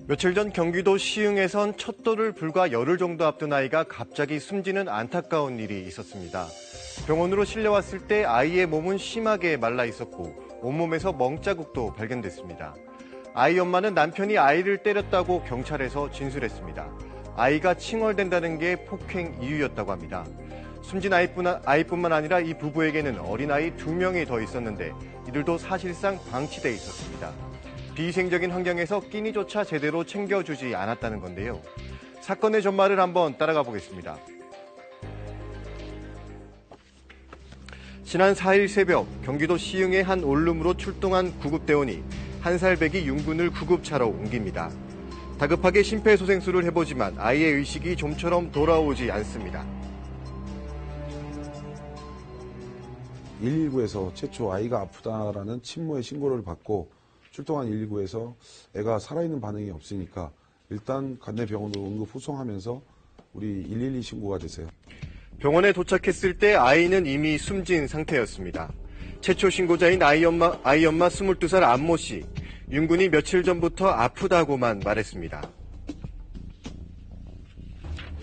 며칠 전 경기도 시흥에선 첫 돌을 불과 열흘 정도 앞둔 아이가 갑자기 숨지는 안타까운 일이 있었습니다. 병원으로 실려왔을 때 아이의 몸은 심하게 말라 있었고 온몸에서 멍자국도 발견됐습니다. 아이 엄마는 남편이 아이를 때렸다고 경찰에서 진술했습니다. 아이가 칭얼댄다는 게 폭행 이유였다고 합니다. 숨진 아이뿐만 아니라 이 부부에게는 어린아이 2명이 더 있었는데 이들도 사실상 방치돼 있었습니다. 비위생적인 환경에서 끼니조차 제대로 챙겨주지 않았다는 건데요. 사건의 전말을 한번 따라가 보겠습니다. 지난 4일 새벽 경기도 시흥의 한 원룸으로 출동한 구급대원이 1살 배기 윤군을 구급차로 옮깁니다. 다급하게 심폐소생술을 해보지만 아이의 의식이 좀처럼 돌아오지 않습니다. 119에서 최초 아이가 아프다라는 친모의 신고를 받고 출동한 119에서 애가 살아있는 반응이 없으니까 일단 관내병원으로 응급 후송하면서 우리 112 신고가 됐어요. 병원에 도착했을 때 아이는 이미 숨진 상태였습니다. 최초 신고자인 아이 엄마 22살 안모 씨. 윤군이 며칠 전부터 아프다고만 말했습니다.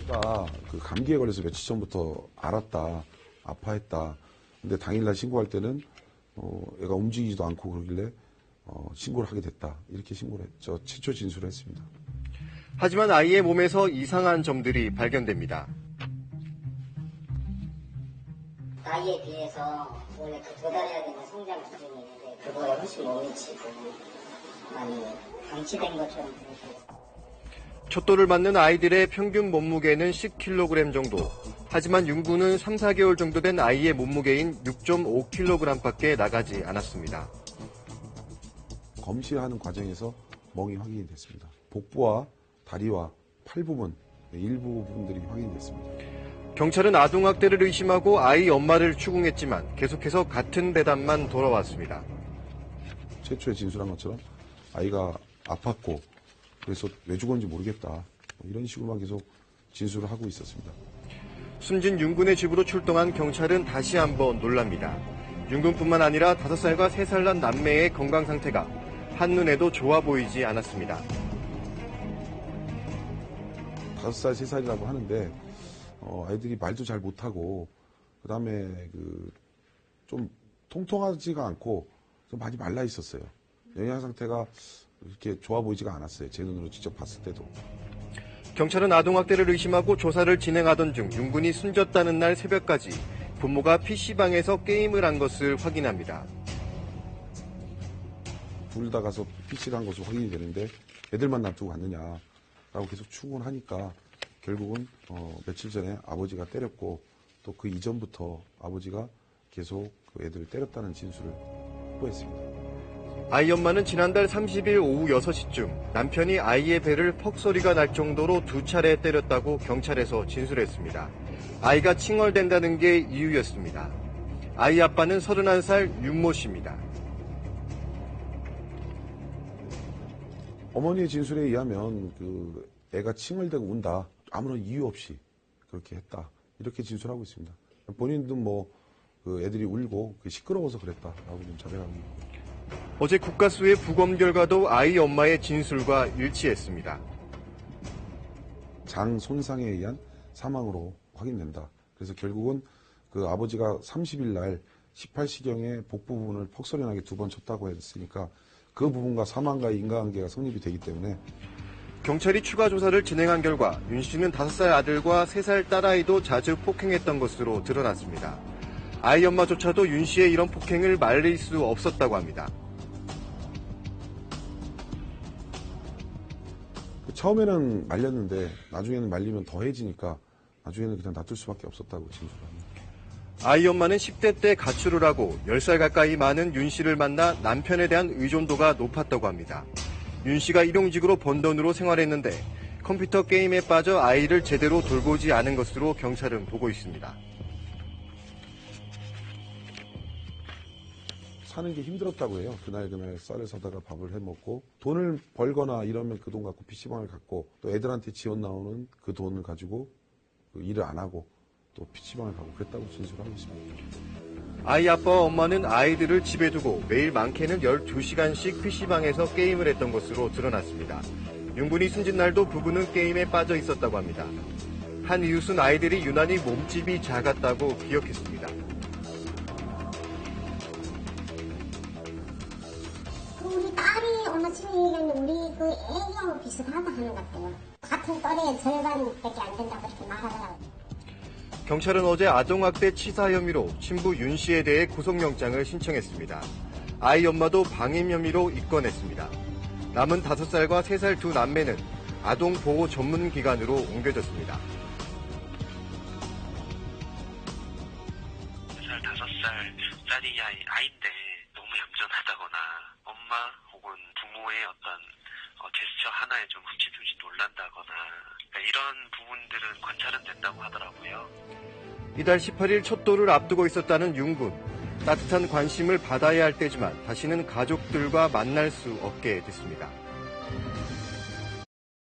애가 감기에 걸려서 며칠 전부터 알았다, 아파했다. 근데 당일날 신고할 때는 애가 움직이지도 않고 그러길래 신고를 하게 됐다. 이렇게 신고를 했죠. 최초 진술을 했습니다. 하지만 아이의 몸에서 이상한 점들이 발견됩니다. 나이에 비해서 원래 도달해야 되는 성장 기준이 있는데 그거에 훨씬 몸이 지고 많이 방치된 것처럼 보여요. 촛돌을 맞는 아이들의 평균 몸무게는 10kg 정도. 하지만 윤군은 3, 4개월 정도 된 아이의 몸무게인 6.5kg밖에 나가지 않았습니다. 검시하는 과정에서 멍이 확인이 됐습니다. 복부와 다리와 팔 부분, 일부 부분들이 확인이 됐습니다. 경찰은 아동학대를 의심하고 아이 엄마를 추궁했지만 계속해서 같은 대답만 돌아왔습니다. 최초에 진술한 것처럼 아이가 아팠고 그래서 왜 죽었는지 모르겠다. 이런 식으로만 계속 진술을 하고 있었습니다. 숨진 윤군의 집으로 출동한 경찰은 다시 한번 놀랍니다. 윤군뿐만 아니라 5살과 3살 난 남매의 건강 상태가 한눈에도 좋아 보이지 않았습니다. 5살, 3살이라고 하는데 아이들이 말도 잘 못하고 그다음에 좀 통통하지가 않고 좀 많이 말라 있었어요. 영양 상태가 이렇게 좋아 보이지가 않았어요. 제 눈으로 직접 봤을 때도. 경찰은 아동학대를 의심하고 조사를 진행하던 중 윤군이 숨졌다는 날 새벽까지 부모가 PC방에서 게임을 한 것을 확인합니다. 둘 다 가서 PC를 한 것으로 확인이 되는데 애들만 놔두고 갔느냐라고 계속 추궁을 하니까 결국은 며칠 전에 아버지가 때렸고 또 그 이전부터 아버지가 계속 그 애들을 때렸다는 진술을 확보했습니다. 아이 엄마는 지난달 30일 오후 6시쯤 남편이 아이의 배를 퍽 소리가 날 정도로 2차례 때렸다고 경찰에서 진술했습니다. 아이가 칭얼댄다는 게 이유였습니다. 아이 아빠는 31살 윤모 씨입니다. 어머니의 진술에 의하면 애가 칭얼대고 운다. 아무런 이유 없이 그렇게 했다. 이렇게 진술하고 있습니다. 본인도 애들이 울고 시끄러워서 그랬다라고 좀 자백하고 있고. 어제 국가수의 부검 결과도 아이 엄마의 진술과 일치했습니다. 장 손상에 의한 사망으로 확인된다. 그래서 결국은 아버지가 30일 날 18시경에 복부 부분을 퍽소리나게 2번 쳤다고 했으니까 그 부분과 사망과의 인과관계가 성립이 되기 때문에 경찰이 추가 조사를 진행한 결과 윤 씨는 5살 아들과 3살 딸아이도 자주 폭행했던 것으로 드러났습니다. 아이 엄마조차도 윤 씨의 이런 폭행을 말릴 수 없었다고 합니다. 처음에는 말렸는데 나중에는 말리면 더해지니까 나중에는 그냥 놔둘 수밖에 없었다고 진술합니다. 아이 엄마는 10대 때 가출을 하고 10살 가까이 많은 윤 씨를 만나 남편에 대한 의존도가 높았다고 합니다. 윤 씨가 일용직으로 번 돈으로 생활했는데 컴퓨터 게임에 빠져 아이를 제대로 돌보지 않은 것으로 경찰은 보고 있습니다. 사는 게 힘들었다고 해요. 그날 쌀을 사다가 밥을 해먹고 돈을 벌거나 이러면 그 돈 갖고 PC방을 갔고 또 애들한테 지원 나오는 그 돈을 가지고 일을 안 하고 또 PC방을 가고 그랬다고 진술하고 있습니다. 아이 아빠와 엄마는 아이들을 집에 두고 매일 많게는 12시간씩 PC방에서 게임을 했던 것으로 드러났습니다. 윤군이 숨진 날도 부부는 게임에 빠져 있었다고 합니다. 한 이웃은 아이들이 유난히 몸집이 작았다고 기억했습니다. 우리 딸이 얼마 전에 얘기하는 우리 그 애기하고 비슷하다 하는 것 같아요. 같은 또래의 절반밖에 안 된다고 그렇게 말하더라고요. 경찰은 어제 아동학대 치사 혐의로 신부 윤 씨에 대해 구속영장을 신청했습니다. 아이 엄마도 방임 혐의로 입건했습니다. 남은 5살과 3살 두 남매는 아동보호 전문기관으로 옮겨졌습니다. 5살짜리 아이인데 너무 얌전하다거나 엄마 혹은 부모의 어떤 제스처 하나에 좀 흠칫흠칫 놀란다거나 이런 부분들은 관찰은 된다고 하더라고요. 이달 18일 촛도를 앞두고 있었다는 윤군. 따뜻한 관심을 받아야 할 때지만 다시는 가족들과 만날 수 없게 됐습니다.